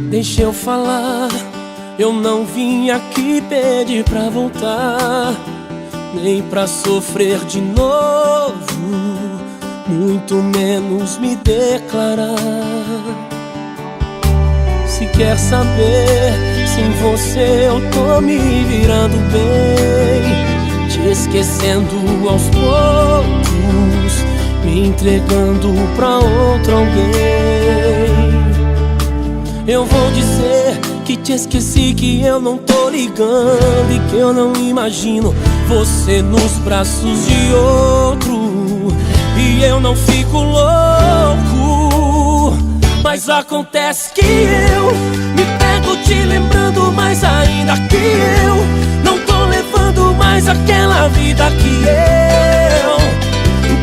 Deixa eu falar, eu não vim aqui pedir pra voltar, nem pra sofrer de novo, muito menos me declarar. Se quer saber, sem você eu tô me virando bem, te esquecendo aos poucos, me entregando pra outro alguém. Eu vou dizer que te esqueci, que eu não tô ligando e que eu não imagino você nos braços de outro. E eu não fico louco, mas acontece que eu me pego te lembrando mais ainda, que eu não tô levando mais aquela vida que eu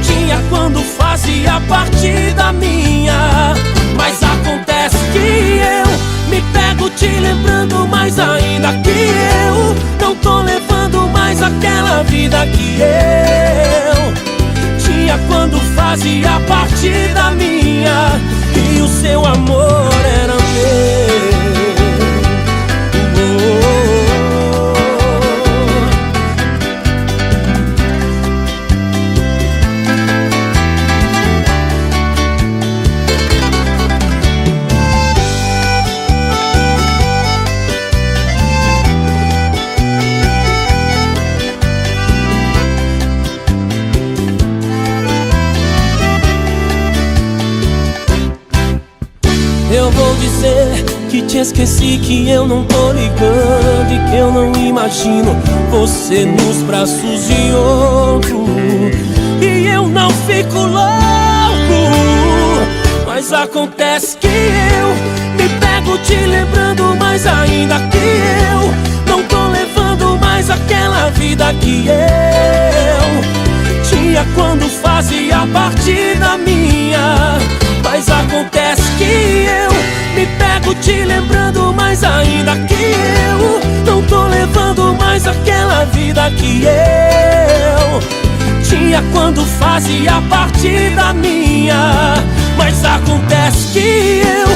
tinha quando fazia parte da minha. Mas acontece que eu me pego te lembrando mais ainda, que eu não tô levando mais aquela vida que eu tinha quando fazia parte da minha. E o seu amor era meu. Eu vou dizer que te esqueci, que eu não tô ligando e que eu não imagino você nos braços de outro. E eu não fico louco, mas acontece que eu me pego te lembrando mais ainda, que eu não tô levando mais aquela vida que eu tinha quando fazia parte da minha. Mas acontece que eu me pego te lembrando mais ainda, que eu não tô levando mais aquela vida que eu tinha quando fazia parte da minha. Mas acontece que eu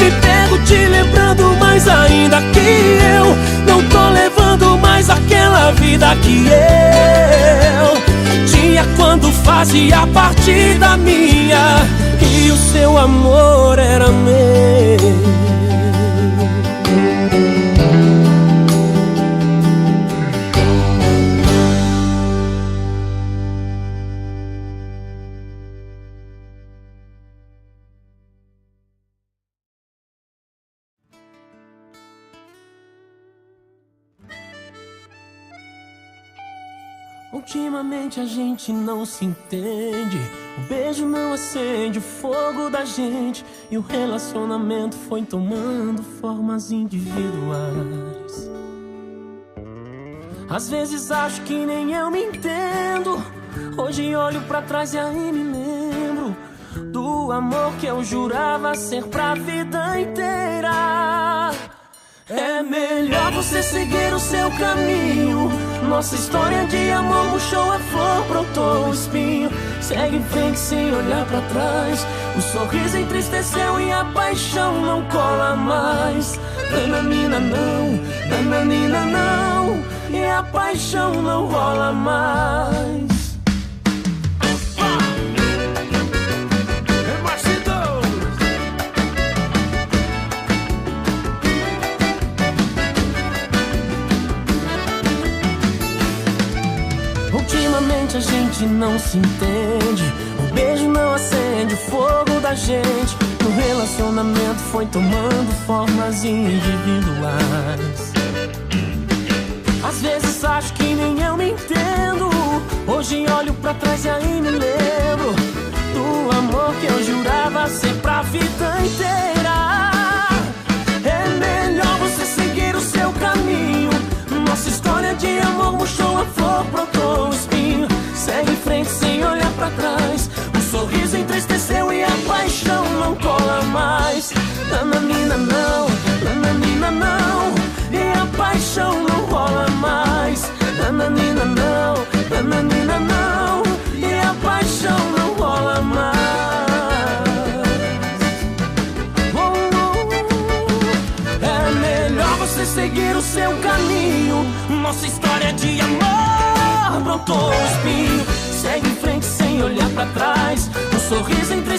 me pego te lembrando mais ainda, que eu não tô levando mais aquela vida que eu tinha quando fazia parte da minha. E o seu amor era meu. Ultimamente a gente não se entende, o beijo não acende o fogo da gente, e o relacionamento foi tomando formas individuais. Às vezes acho que nem eu me entendo, hoje olho pra trás e aí me lembro do amor que eu jurava ser pra vida inteira. É melhor você seguir o seu caminho, nossa história de amor murchou a flor, brotou o espinho. Segue em frente sem olhar pra trás, o sorriso entristeceu e a paixão não cola mais. Nananina não, nananina não, e a paixão não rola mais. Ultimamente a gente não se entende, o beijo não acende o fogo da gente, o relacionamento foi tomando formas individuais. Às vezes acho que nem eu me entendo, hoje olho pra trás e aí me lembro do amor que eu jurava ser pra vida inteira. É melhor você seguir o seu caminho, nossa história de amor murchou a flor, brotou o espinho. Segue em frente sem olhar pra trás, o sorriso entristeceu e a paixão não cola mais. Nananina não, nananina não, e a paixão não rola mais. Nananina não, nananina não, e a paixão não rola mais. Oh, oh, oh. seu caminho. Nossa história de amor brotou um espinho. Segue em frente sem olhar pra trás, um sorriso entre